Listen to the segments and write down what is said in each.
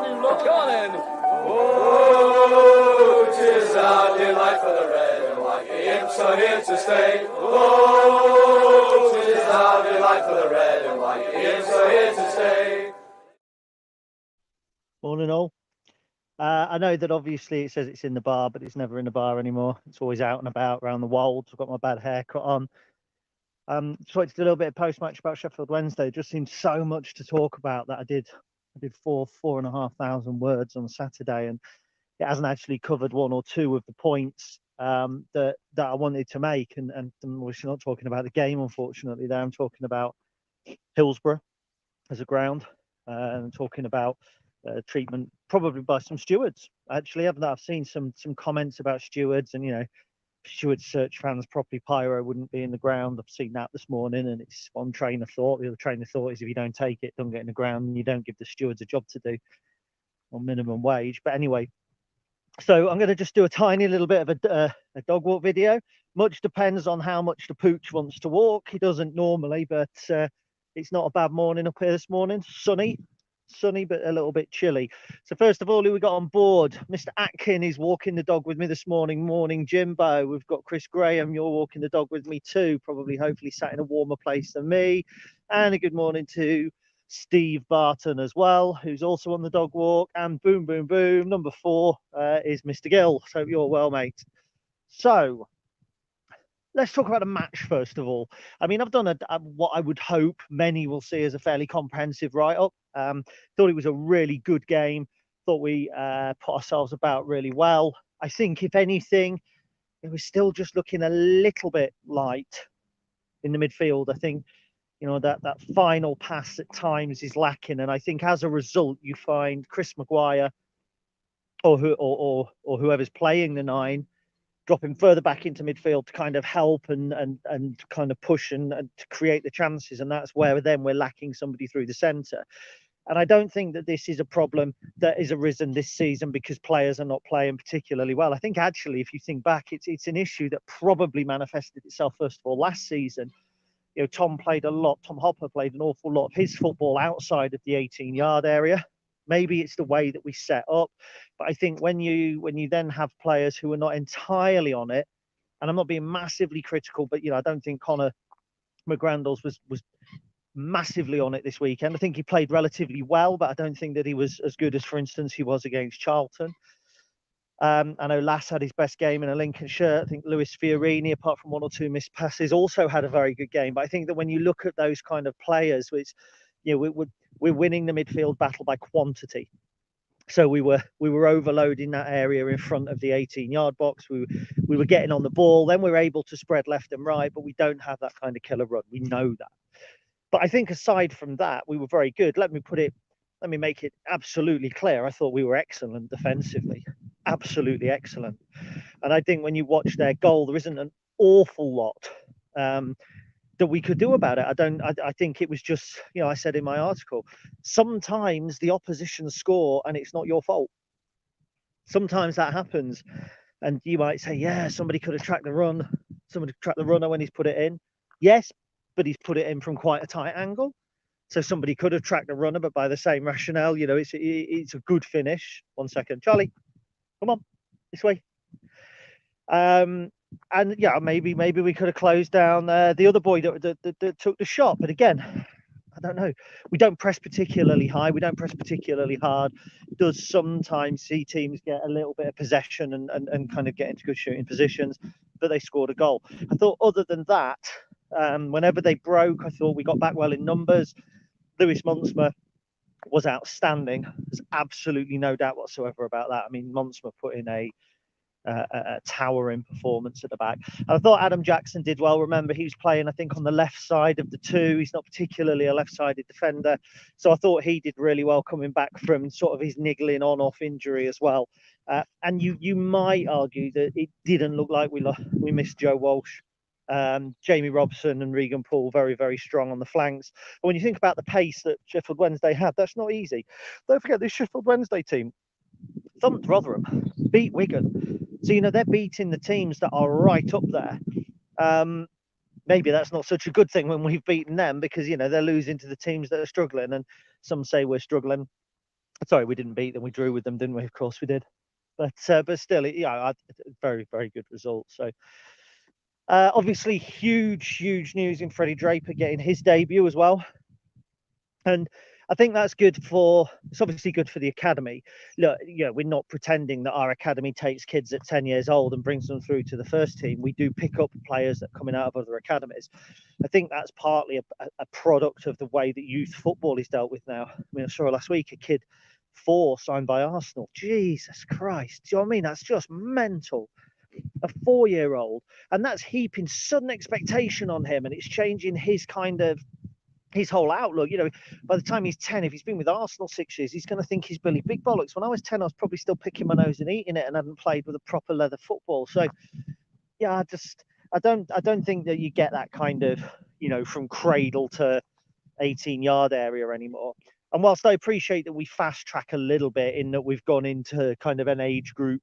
on in. Oh, 'tis our delight for the red and white. The Imps are here to stay. Oh, 'tis our delight for the red and white. The Imps are here to stay. Morning all. I know that obviously it says it's in the bar, but it's never in the bar anymore. It's always out and about around the wolds. I've got my bad haircut on. Just wanted to do a little bit of post-match about Sheffield Wednesday. It just seemed so much to talk about that I did 4,500 words on Saturday, and it hasn't actually covered one or two of the points that I wanted to make. And we're not talking about the game, unfortunately. There, I'm talking about Hillsborough as a ground, and talking about treatment probably by some stewards. Actually, I've seen some comments about stewards, and stewards search fans properly. Pyro wouldn't be in the ground. I've seen that this morning, and it's one train of thought. The other train of thought is if you don't take it, don't get in the ground, and you don't give the stewards a job to do on minimum wage. But anyway, so I'm going to just do a tiny little bit of a dog walk video. Much depends on how much the pooch wants to walk. He doesn't normally, but it's not a bad morning up here this morning. Sunny, but a little bit chilly. So first of all, who we got on board? Mr. Atkin is walking the dog with me this morning. Morning, Jimbo. We've got Chris Graham. You're walking the dog with me too. Probably, hopefully, sat in a warmer place than me. And a good morning to Steve Barton as well, who's also on the dog walk. And boom, boom, boom. Number 4 is Mr. Gill. So you're well, mate. So let's talk about a match first of all. I mean, I've done what I would hope many will see as a fairly comprehensive write-up. Thought it was a really good game. Thought we put ourselves about really well. I think, if anything, it was still just looking a little bit light in the midfield. I think, that final pass at times is lacking, and I think as a result, you find Chris Maguire or whoever's playing the 9 dropping further back into midfield to kind of help and kind of push and to create the chances. And that's where then we're lacking somebody through the centre. And I don't think that this is a problem that has arisen this season because players are not playing particularly well. I think actually, if you think back, it's an issue that probably manifested itself, first of all, last season. Tom Hopper played an awful lot of his football outside of the 18-yard area. Maybe it's the way that we set up, but I think when you then have players who are not entirely on it, and I'm not being massively critical, but I don't think Conor McGrandles was massively on it this weekend. I think he played relatively well, but I don't think that he was as good as, for instance, he was against Charlton. I know Lass had his best game in a Lincoln shirt. I think Lewis Fiorini, apart from 1 or 2 missed passes, also had a very good game. But I think that when you look at those kind of players, which we're winning the midfield battle by quantity. So we were overloading that area in front of the 18-yard box. We were getting on the ball. Then we were able to spread left and right, but we don't have that kind of killer run. We know that. But I think aside from that, we were very good. Let me make it absolutely clear. I thought we were excellent defensively, absolutely excellent. And I think when you watch their goal, there isn't an awful lot that we could do about it. I think it was just, I said in my article, sometimes the opposition score and it's not your fault. Sometimes that happens. And you might say, yeah, somebody could have tracked the run. Somebody tracked the runner when he's put it in. Yes, but he's put it in from quite a tight angle. So somebody could have tracked the runner, but by the same rationale, it's a good finish. 1 second. Charlie, come on, this way. And yeah, maybe we could have closed down the other boy that took the shot. But again, I don't know. We don't press particularly high. We don't press particularly hard. It does sometimes see teams get a little bit of possession and kind of get into good shooting positions, but they scored a goal. I thought other than that, whenever they broke, I thought we got back well in numbers. Lewis Monsma was outstanding. There's absolutely no doubt whatsoever about that. I mean, Monsma put in a towering performance at the back. And I thought Adam Jackson did well. Remember, he was playing, I think, on the left side of the 2. He's not particularly a left-sided defender. So I thought he did really well coming back from sort of his niggling on-off injury as well. And you might argue that it didn't look like we missed Joe Walsh. Jamie Robson and Regan Poole very, very strong on the flanks. But when you think about the pace that Sheffield Wednesday had, that's not easy. Don't forget, this Sheffield Wednesday team thumped Rotherham, beat Wigan. So, they're beating the teams that are right up there. Maybe that's not such a good thing when we've beaten them because, they're losing to the teams that are struggling. And some say we're struggling. Sorry, we didn't beat them. We drew with them, didn't we? Of course we did. But still, yeah, very, very good result. So obviously huge news in Freddie Draper getting his debut as well. And I think that's good it's obviously good for the academy. Look, we're not pretending that our academy takes kids at 10 years old and brings them through to the first team. We do pick up players that are coming out of other academies. I think that's partly a product of the way that youth football is dealt with now. I mean, I saw last week a kid 4 signed by Arsenal. Jesus Christ. Do you know what I mean? That's just mental. A 4-year-old. And that's heaping sudden expectation on him, and it's changing his whole outlook. By the time he's 10, if he's been with Arsenal 6 years, he's going to think he's Billy Big Bollocks. When I was 10, I was probably still picking my nose and eating it and hadn't played with a proper leather football. So yeah, I don't think that you get that kind of, from cradle to 18-yard area anymore. And whilst I appreciate that we fast track a little bit in that we've gone into kind of an age group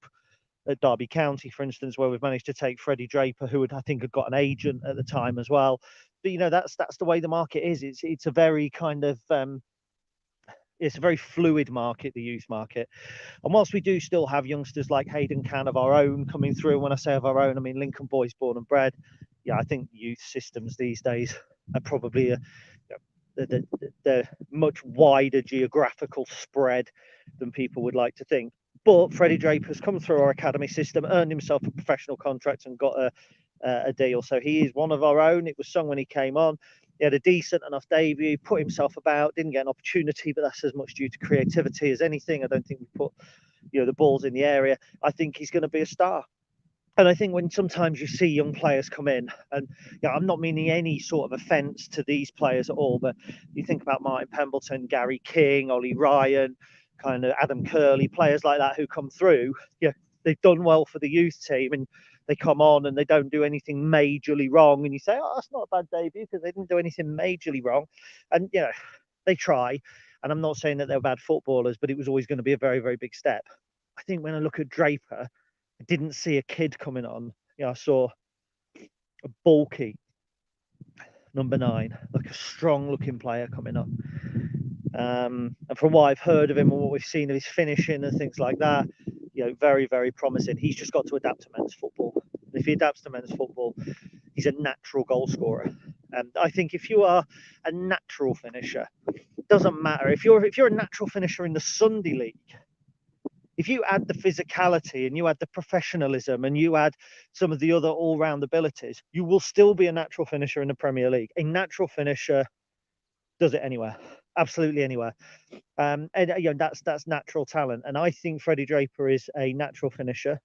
at Derby County, for instance, where we've managed to take Freddie Draper, who I think had got an agent at the time as well. But that's the way the market is. It's a very kind of it's a very fluid market, the youth market. And whilst we do still have youngsters like Hayden Can of our own coming through, when I say of our own, I mean Lincoln boys born and bred. Yeah, I think youth systems these days are probably the much wider geographical spread than people would like to think. But Freddie Draper's come through our academy system, earned himself a professional contract and got a deal. So he is one of our own. It was sung when he came on. He had a decent enough debut, put himself about, didn't get an opportunity, but that's as much due to creativity as anything. I don't think we put the balls in the area. I think he's going to be a star. And I think when sometimes you see young players come in, and I'm not meaning any sort of offence to these players at all, but you think about Martin Pembleton, Gary King, Ollie Ryan, kind of Adam Curley, players like that who come through, they've done well for the youth team, and they come on and they don't do anything majorly wrong. And you say, oh, that's not a bad debut because they didn't do anything majorly wrong. And, they try. And I'm not saying that they're bad footballers, but it was always going to be a very, very big step. I think when I look at Draper, I didn't see a kid coming on. I saw a bulky number 9, like a strong-looking player coming on. And from what I've heard of him and what we've seen of his finishing and things like that, very, very promising. He's just got to adapt to men's football. And if he adapts to men's football, he's a natural goal scorer. And I think if you are a natural finisher, it doesn't matter. If you're a natural finisher in the Sunday League, if you add the physicality and you add the professionalism and you add some of the other all-round abilities, you will still be a natural finisher in the Premier League. A natural finisher does it anywhere, absolutely anywhere. And that's natural talent. And I think Freddie Draper is a natural finisher.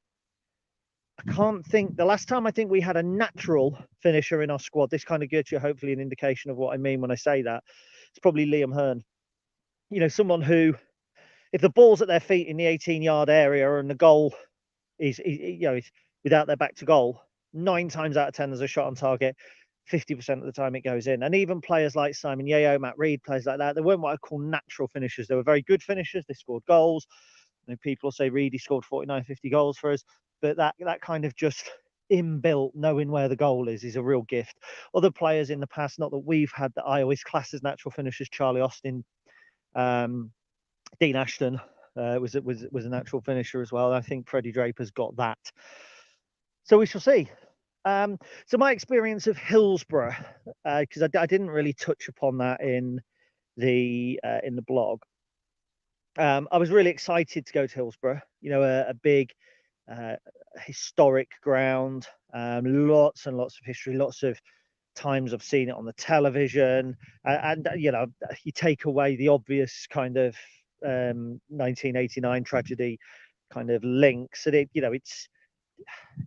I can't think, the last time I think we had a natural finisher in our squad, this kind of gives you hopefully an indication of what I mean when I say that, it's probably Liam Hearn. Someone who, if the ball's at their feet in the 18-yard area and the goal is without their back to goal, 9 times out of 10 there's a shot on target. 50% of the time it goes in. And even players like Simon Yeo, Matt Reed, players like that, they weren't what I call natural finishers. They were very good finishers. They scored goals. People say Reedy scored 49, 50 goals for us, but that kind of just inbuilt knowing where the goal is a real gift. Other players in the past, not that we've had, that I always class as natural finishers, Charlie Austin, Dean Ashton was a natural finisher as well. I think Freddie Draper's got that. So we shall see. So my experience of Hillsborough, because I didn't really touch upon that in the blog. I was really excited to go to Hillsborough. A big historic ground, lots and lots of history, lots of times I've seen it on the television, and you take away the obvious kind of 1989 tragedy kind of links, and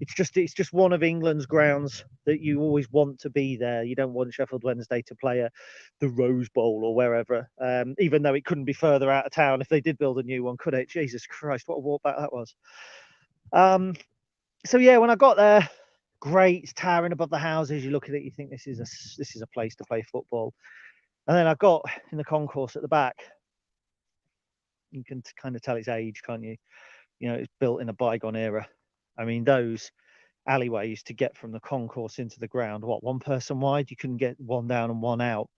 it's just one of England's grounds that you always want to be there. You don't want Sheffield Wednesday to play the Rose Bowl or wherever, even though it couldn't be further out of town if they did build a new one, could it? Jesus Christ, what a walkback that was. So yeah, when I got there, great, it's towering above the houses. You look at it, you think this is a place to play football. And then I got in the concourse at the back. You can kind of tell its age, can't you? It's built in a bygone era. I mean, those alleyways to get from the concourse into the ground, one person wide? You couldn't get one down and one out.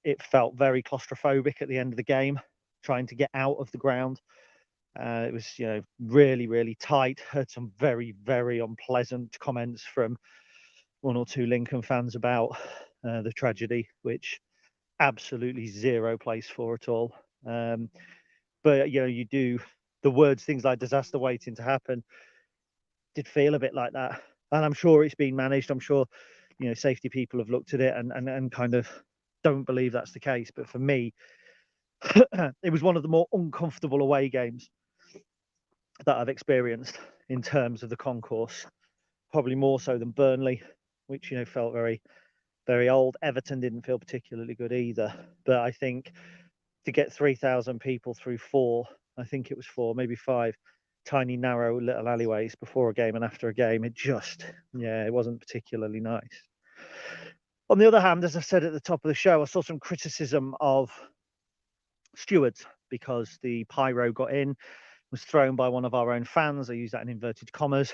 It felt very claustrophobic at the end of the game. trying to get out of the ground. It was, really, really tight. Heard some very, very unpleasant comments from one or two Lincoln fans about the tragedy, which absolutely zero place for at all. But you do the words, things like disaster waiting to happen, did feel a bit like that. And I'm sure it's been managed. I'm sure, safety people have looked at it and kind of don't believe that's the case. But for me, it was one of the more uncomfortable away games that I've experienced in terms of the concourse, probably more so than Burnley, which felt very, very old. Everton didn't feel particularly good either, but I think to get 3,000 people through I think it was 4, maybe 5 tiny narrow little alleyways before a game and after a game, it wasn't particularly nice. On the other hand, as I said at the top of the show, I saw some criticism of stewards because the pyro got in, was thrown by one of our own fans. I use that in inverted commas,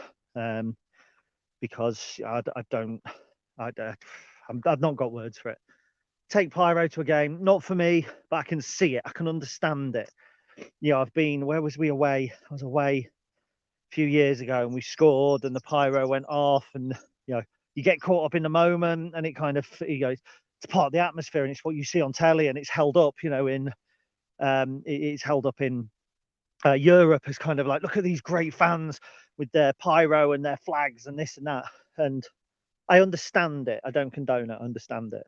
because I've not got words for it. Take pyro to a game, not for me, but I can see it. I can understand it. Where was we away? I was away a few years ago and we scored and the pyro went off, and you get caught up in the moment and it kind of, it's part of the atmosphere and it's what you see on telly, and it's held up, it's held up in Europe as kind of like, look at these great fans with their pyro and their flags and this and that. And I understand it. I don't condone it. I understand it.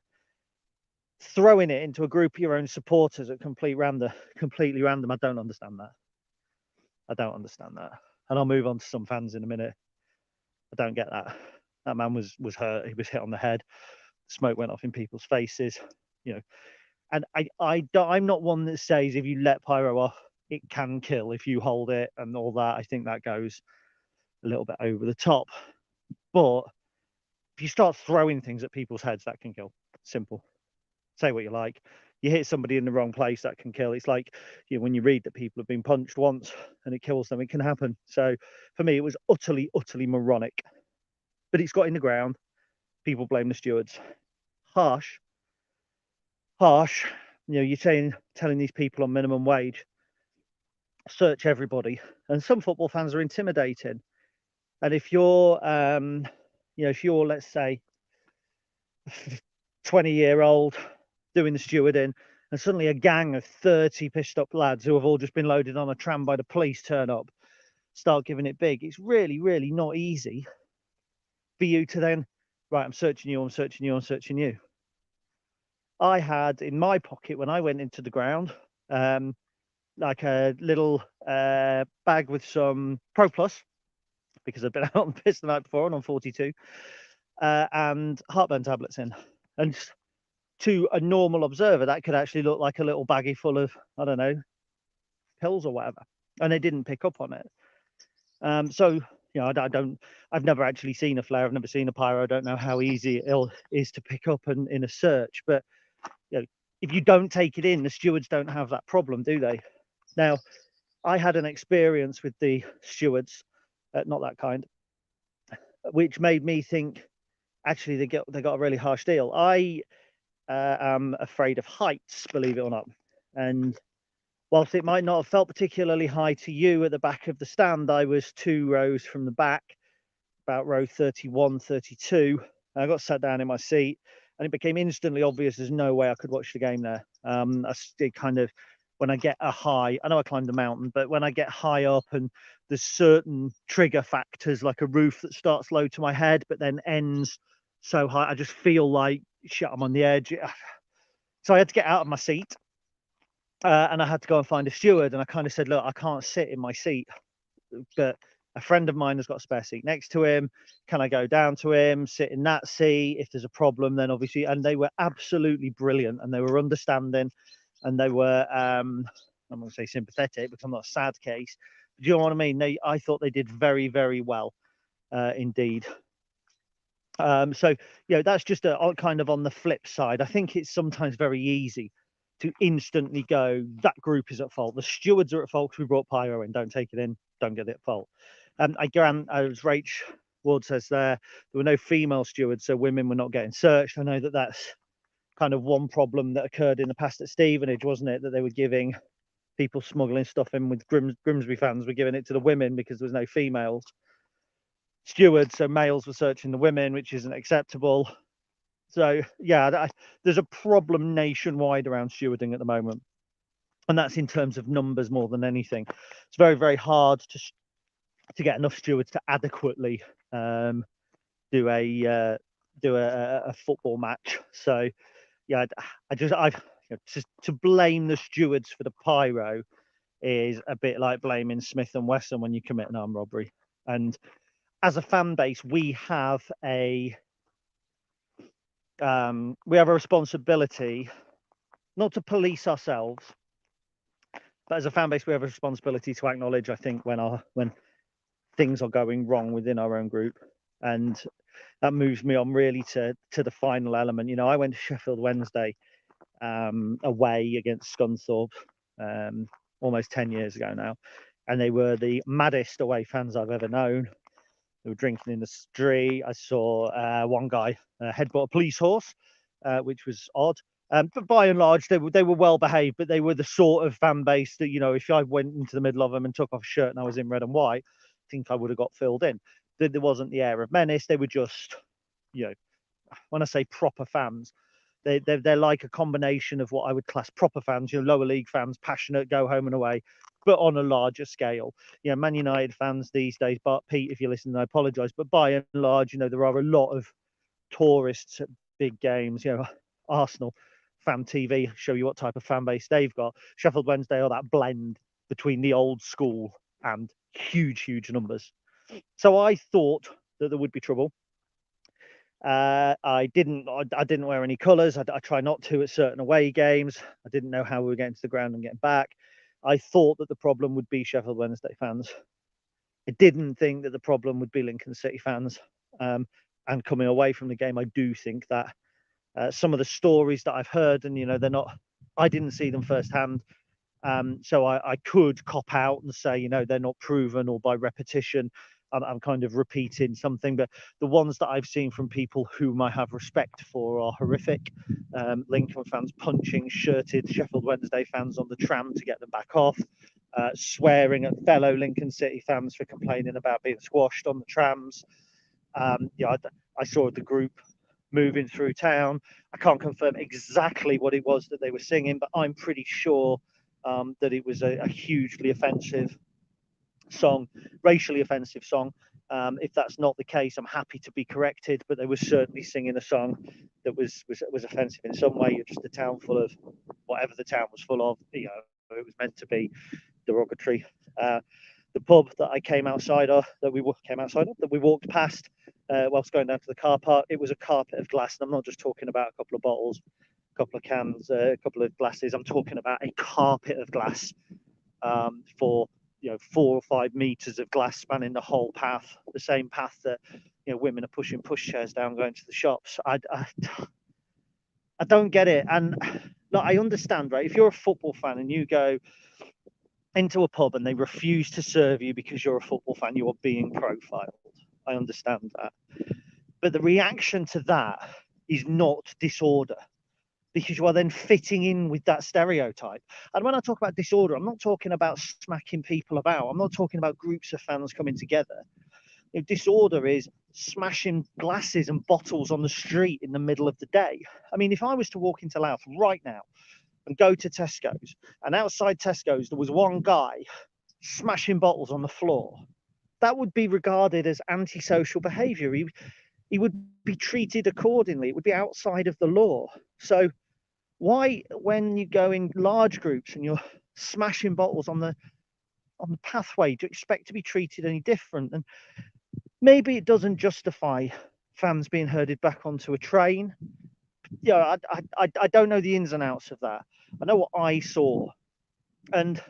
Throwing it into a group of your own supporters at completely random, I don't understand that. And I'll move on to some fans in a minute. I don't get that. That man was hurt. He was hit on the head. Smoke went off in people's faces, and I'm not one that says if you let pyro off, it can kill if you hold it and all that. I think that goes a little bit over the top. But if you start throwing things at people's heads, that can kill. Simple. Say what you like. You hit somebody in the wrong place, that can kill. It's like when you read that people have been punched once and it kills them, it can happen. So for me, it was utterly, utterly moronic. But it's got in the ground. People blame the stewards. Harsh. You're telling these people on minimum wage, search everybody. And some football fans are intimidating. And if you're, let's say, 20-year-old doing the stewarding, and suddenly a gang of 30 pissed up lads who have all just been loaded on a tram by the police turn up, start giving it big, it's really, really not easy for you to then, right, I'm searching you. I had in my pocket when I went into the ground, like a little bag with some Pro Plus, because I've been out and pissed the night before and I'm 42, and heartburn tablets in. And to a normal observer, that could actually look like a little baggie full of, I don't know, pills or whatever. And they didn't pick up on it. So, I've never actually seen a flare. I've never seen a pyro. I don't know how easy it is to pick up in a search. But, if you don't take it in, the stewards don't have that problem, do they? Now, I had an experience with the stewards, not that kind, which made me think, actually, they got a really harsh deal. I am afraid of heights, believe it or not. And whilst it might not have felt particularly high to you at the back of the stand, I was 2 rows from the back, about row 31, 32. I got sat down in my seat, and it became instantly obvious there's no way I could watch the game there. When I get a high, I know I climbed the mountain, but when I get high up and there's certain trigger factors, like a roof that starts low to my head, but then ends so high, I just feel like, shit, I'm on the edge. So I had to get out of my seat, and I had to go and find a steward. And I kind of said, look, I can't sit in my seat, but a friend of mine has got a spare seat next to him. Can I go down to him, sit in that seat? If there's a problem, then obviously, and they were absolutely brilliant, and they were understanding, and they were, I'm going to say sympathetic, because I'm not a sad case. Do you know what I mean? I thought they did very, very well, indeed. So, that's just a kind of on the flip side. I think it's sometimes very easy to instantly go, that group is at fault. The stewards are at fault because we brought pyro in. Don't take it in. Don't get it at fault. As Rach Ward says there were no female stewards, so women were not getting searched. I know that's kind of one problem that occurred in the past at Stevenage, wasn't it? That they were giving people smuggling stuff in with Grimsby fans were giving it to the women because there was no females stewards, so males were searching the women, which isn't acceptable. So yeah, there's a problem nationwide around stewarding at the moment, and that's in terms of numbers more than anything. It's very, very hard to get enough stewards to adequately do a football match. So yeah, to blame the stewards for the pyro is a bit like blaming Smith and Wesson when you commit an armed robbery. And as a fan base, we have a responsibility not to police ourselves, but as a fan base, we have a responsibility to acknowledge, I think, when things are going wrong within our own group. And that moves me on really to the final element. You know, I went to Sheffield Wednesday away against Scunthorpe almost 10 years ago now, and they were the maddest away fans I've ever known. They were drinking in the street. I saw one guy headbutt a police horse, which was odd. But by and large, they were well behaved. But they were the sort of fan base that, you know, if I went into the middle of them and took off a shirt and I was in red and white, I think I would have got filled in. There wasn't the air of menace. They were just, you know, when I say proper fans, they're like a combination of what I would class proper fans, you know, lower league fans, passionate, go home and away, but on a larger scale. You know, Man United fans these days, but Pete, if you're listening, I apologise, but by and large, you know, there are a lot of tourists at big games. You know, Arsenal Fan TV show you what type of fan base they've got. Sheffield Wednesday are that blend between the old school and huge numbers. So I thought that there would be trouble. I didn't wear any colours. I try not to at certain away games. I didn't know how we were getting to the ground and getting back. I thought that the problem would be Sheffield Wednesday fans. I didn't think that the problem would be Lincoln City fans. And coming away from the game, I do think that some of the stories that I've heard, and you know, I didn't see them firsthand. So I could cop out and say, you know, they're not proven, or by repetition, I'm kind of repeating something. But the ones that I've seen from people whom I have respect for are horrific. Lincoln fans punching shirted Sheffield Wednesday fans on the tram to get them back off, swearing at fellow Lincoln City fans for complaining about being squashed on the trams. Yeah, I saw the group moving through town. I can't confirm exactly what it was that they were singing, but I'm pretty sure that it was a hugely offensive song, racially offensive song. If that's not the case, I'm happy to be corrected, but they were certainly singing a song that was offensive in some way. You're just a town full of whatever the town was full of. You know, it was meant to be derogatory. The pub that I came outside of, that we walked past whilst going down to the car park, it was a carpet of glass. And I'm not just talking about a couple of bottles, a couple of cans, a couple of glasses. I'm talking about a carpet of glass for, you know, 4 or 5 meters of glass spanning the whole path, the same path that, you know, women are pushing pushchairs down going to the shops. I don't get it. And look, I understand, right? If you're a football fan and you go into a pub and they refuse to serve you because you're a football fan, you are being profiled. I understand that. But the reaction to that is not disorder, because you are then fitting in with that stereotype. And when I talk about disorder, I'm not talking about smacking people about. I'm not talking about groups of fans coming together. You know, disorder is smashing glasses and bottles on the street in the middle of the day. I mean, if I was to walk into Louth right now and go to Tesco's, and outside Tesco's there was one guy smashing bottles on the floor, that would be regarded as antisocial behaviour. He would be treated accordingly. It would be outside of the law. So why, when you go in large groups and you're smashing bottles on the pathway, do you expect to be treated any different? And maybe it doesn't justify fans being herded back onto a train. Yeah, I don't know the ins and outs of that. I know what I saw, and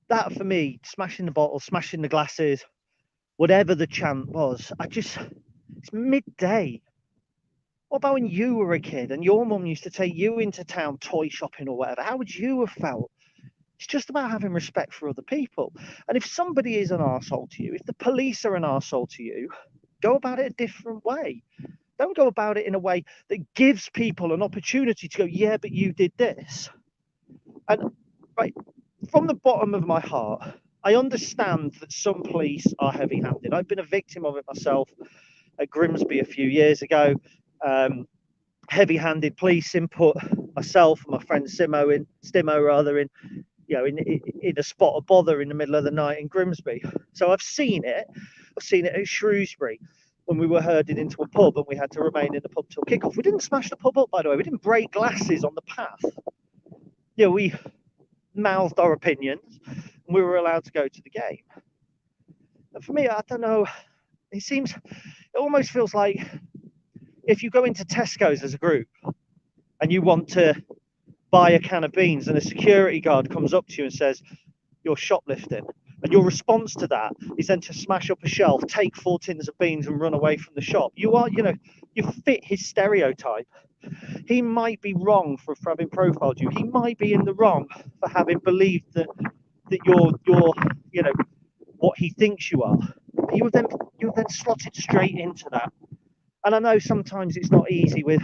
that for me, smashing the bottles, smashing the glasses, whatever the chant was, it's midday. What about when you were a kid and your mum used to take you into town toy shopping or whatever? How would you have felt? It's just about having respect for other people. And if somebody is an arsehole to you, if the police are an arsehole to you, go about it a different way. Don't go about it in a way that gives people an opportunity to go, yeah, but you did this. And right, from the bottom of my heart, I understand that some police are heavy-handed. I've been a victim of it myself at Grimsby a few years ago. Heavy-handed policing put myself and my friend Stimo in a spot of bother in the middle of the night in Grimsby. So I've seen it. I've seen it at Shrewsbury when we were herded into a pub and we had to remain in the pub till kickoff. We didn't smash the pub up, by the way. We didn't break glasses on the path. We mouthed our opinions and we were allowed to go to the game. And for me, I don't know, it almost feels like if you go into Tesco's as a group and you want to buy a can of beans and a security guard comes up to you and says, "You're shoplifting." And your response to that is then to smash up a shelf, take 4 tins of beans and run away from the shop. You fit his stereotype. He might be wrong for having profiled you. He might be in the wrong for having believed that you're what he thinks you are. You're then slotted straight into that. And I know sometimes it's not easy with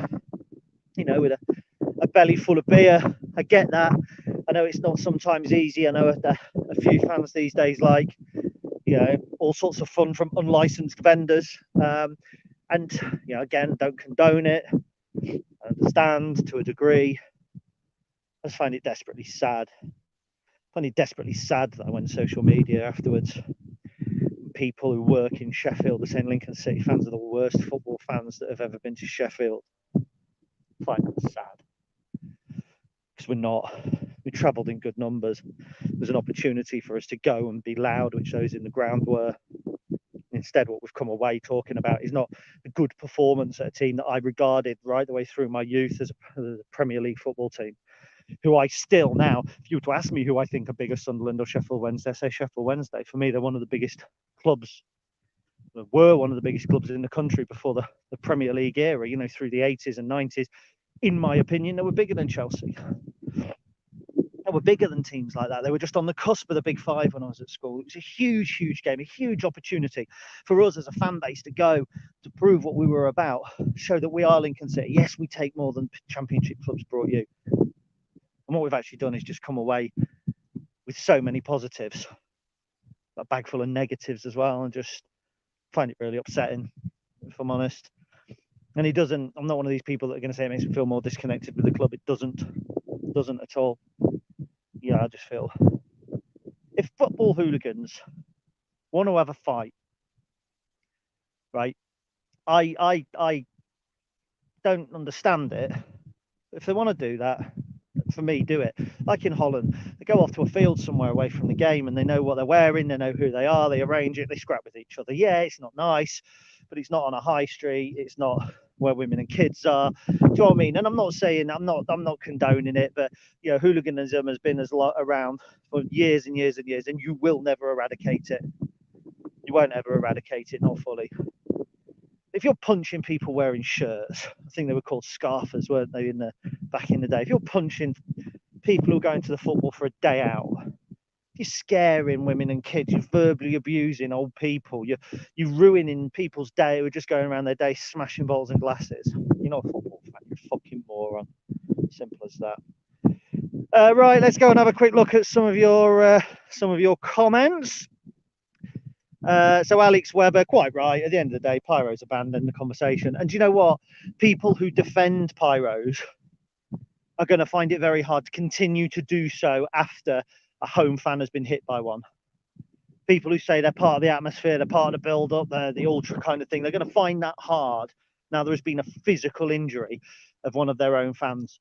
a belly full of beer. I get that. I know it's not sometimes easy. I know a few fans these days like, all sorts of fun from unlicensed vendors. And again, don't condone it. I understand to a degree. I just find it desperately sad. That I went to social media afterwards. People who work in Sheffield are saying Lincoln City fans are the worst football fans that have ever been to Sheffield. I find that sad. Because we're not. We travelled in good numbers. There's an opportunity for us to go and be loud, which those in the ground were. Instead, what we've come away talking about is not a good performance at a team that I regarded right the way through my youth as a Premier League football team, who I still now, if you were to ask me who I think are bigger, Sunderland or Sheffield Wednesday, I say Sheffield Wednesday. For me, they're one of the biggest clubs. They were one of the biggest clubs in the country before the Premier League era, through the 80s and 90s. In my opinion, they were bigger than Chelsea. They were bigger than teams like that. They were just on the cusp of the Big Five when I was at school. It was a huge, huge game, a huge opportunity for us as a fan base to go to prove what we were about, show that we are Lincoln City. Yes, we take more than Championship clubs brought you. And what we've actually done is just come away with so many positives, a bag full of negatives as well, and just find it really upsetting, if I'm honest. And I'm not one of these people that are going to say it makes me feel more disconnected with the club. It doesn't at all. I just feel if football hooligans want to have a fight, right? I don't understand it. If they want to do that, for me, do it. Like in Holland, they go off to a field somewhere away from the game and they know what they're wearing, they know who they are, they arrange it, they scrap with each other. Yeah, it's not nice, but it's not on a high street, it's not where women and kids are. Do you know what I mean? And I'm not saying I'm not condoning it, but hooliganism has been around for years and years and years, and you will never eradicate it. You won't ever eradicate it, not fully. If you're punching people wearing shirts, I think they were called scarfers, weren't they, back in the day? If you're punching people who are going to the football for a day out, you're scaring women and kids, you're verbally abusing old people, you're ruining people's day who are just going around their day smashing bottles and glasses. You're not a football fan, you're a fucking moron. Simple as that. Right, let's go and have a quick look at some of your comments. So Alex Webber, quite right. At the end of the day, pyros abandoned the conversation. And do you know what? People who defend pyros are going to find it very hard to continue to do so after a home fan has been hit by one. People who say they're part of the atmosphere, they're part of the build-up, they're the ultra kind of thing, they're going to find that hard. Now there has been a physical injury of one of their own fans,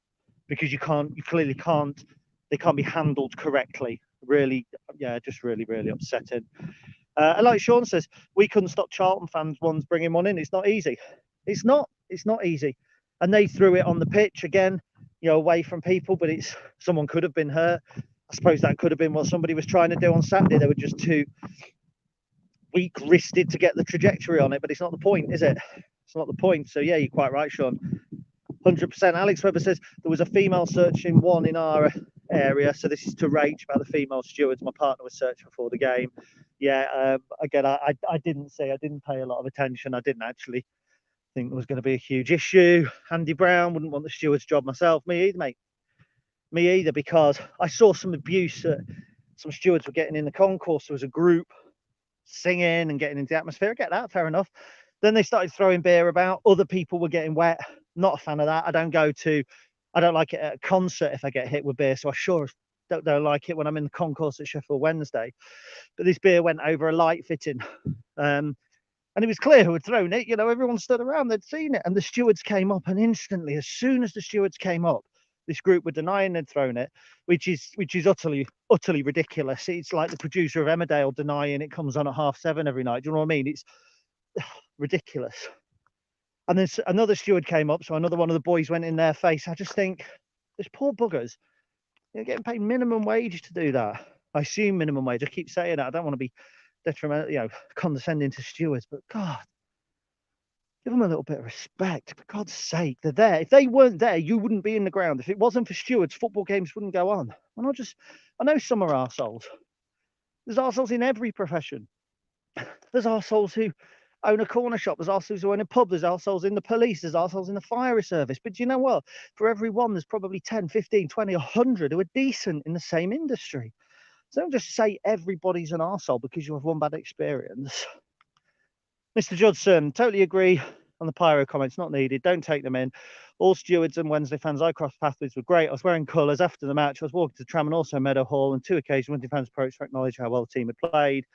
because you clearly can't, they can't be handled correctly. Really, yeah, just really, really upsetting. And like Sean says, we couldn't stop Charlton fans once bringing one in. It's not easy. It's not easy. And they threw it on the pitch again, away from people, but someone could have been hurt. I suppose that could have been what somebody was trying to do on Saturday. They were just too weak-wristed to get the trajectory on it, but it's not the point, is it? It's not the point. So yeah, you're quite right, Sean. 100%. Alex Webber says there was a female searching one in our area. So this is to rage about the female stewards. My partner was searching before the game. Yeah, again, I didn't pay a lot of attention. I didn't actually think there was going to be a huge issue. Andy Brown, wouldn't want the steward's job myself. Me either, mate. Me either, because I saw some abuse at some stewards were getting in the concourse. There was a group singing and getting into the atmosphere. I get that, fair enough. Then they started throwing beer about. Other people were getting wet. Not a fan of that. I don't like it at a concert if I get hit with beer, so I sure don't like it when I'm in the concourse at Sheffield Wednesday. But this beer went over a light fitting. And it was clear who had thrown it. You know, everyone stood around, they'd seen it. And the stewards came up, and instantly, as soon as the stewards came up, this group were denying they'd thrown it, which is utterly ridiculous. It's like the producer of Emmerdale denying it comes on at 7:30 every night. Do you know what I mean? It's ridiculous. And then another steward came up, so another one of the boys went in their face. I just think, these poor buggers, they're getting paid minimum wage to do that. I assume minimum wage. I keep saying that. I don't want to be detrimental, condescending to stewards, but God, give them a little bit of respect. For God's sake, they're there. If they weren't there, you wouldn't be in the ground. If it wasn't for stewards, football games wouldn't go on. I know some are arseholes. There's arseholes in every profession. There's arseholes who own a corner shop. There's arseholes who own a pub. There's arseholes in the police. There's arseholes in the fire service. But do you know what? For every one, there's probably 10, 15, 20, 100 who are decent in the same industry. So don't just say everybody's an arsehole because you have one bad experience. Mr. Judson, totally agree on the pyro comments, not needed. Don't take them in. All stewards and Wednesday fans I crossed paths with were great. I was wearing colours after the match. I was walking to the tram and also Meadow Hall. On 2 occasions, Wednesday fans approached to acknowledge how well the team had played.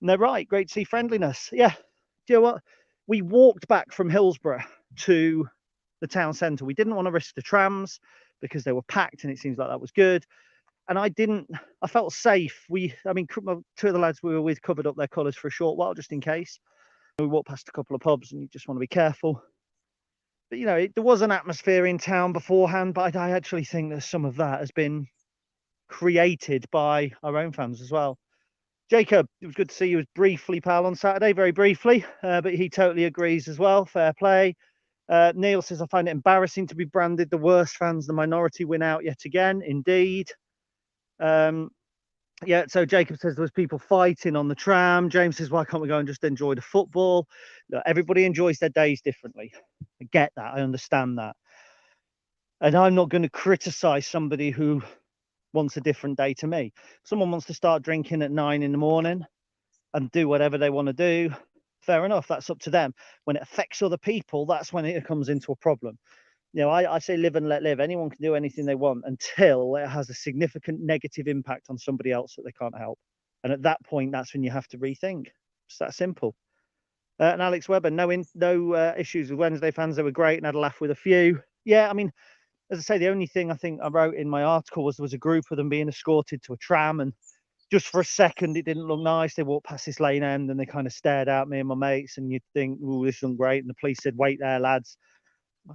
And they're right. Great to see friendliness. Yeah. Do you know what? We walked back from Hillsborough to the town centre. We didn't want to risk the trams because they were packed, and it seems like that was good. And I felt safe. Two of the lads we were with covered up their colours for a short while just in case. We walked past a couple of pubs and you just want to be careful. But, there was an atmosphere in town beforehand, but I actually think that some of that has been created by our own fans as well. Jacob, it was good to see you briefly, pal, on Saturday, very briefly, but he totally agrees as well. Fair play. Neil says, I find it embarrassing to be branded the worst fans. The minority win out yet again. Indeed. So Jacob says there was people fighting on the tram. James says, why can't we go and just enjoy the football? Look, everybody enjoys their days differently. I get that. I understand that. And I'm not going to criticize somebody who wants a different day to me. Someone wants to start drinking at 9 in the morning and do whatever they want to do. Fair enough. That's up to them. When it affects other people, that's when it comes into a problem. I say live and let live. Anyone can do anything they want until it has a significant negative impact on somebody else that they can't help. And at that point, that's when you have to rethink. It's that simple. And Alex Webber, no issues with Wednesday fans. They were great and had a laugh with a few. Yeah, as I say, the only thing I think I wrote in my article was there was a group of them being escorted to a tram, and just for a second, it didn't look nice. They walked past this lane end and they kind of stared at me and my mates, and you'd think, oh, this isn't great. And the police said, wait there, lads.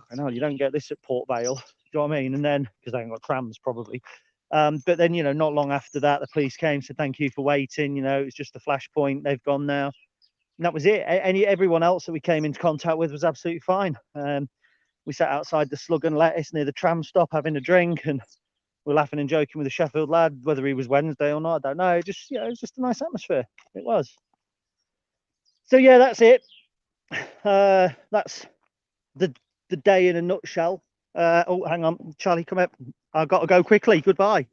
I know you don't get this at Port Vale. Do you know what I mean? And then, because they ain't got trams probably. But then, not long after that, the police came, said, thank you for waiting. It was just a flashpoint. They've gone now. And that was it. Everyone else that we came into contact with was absolutely fine. We sat outside the Slug and Lettuce near the tram stop having a drink, and we're laughing and joking with a Sheffield lad, whether he was Wednesday or not, I don't know. It was just a nice atmosphere. It was. So yeah, that's it. That's the day in a nutshell. Oh, hang on, Charlie, come up. I've got to go quickly. Goodbye.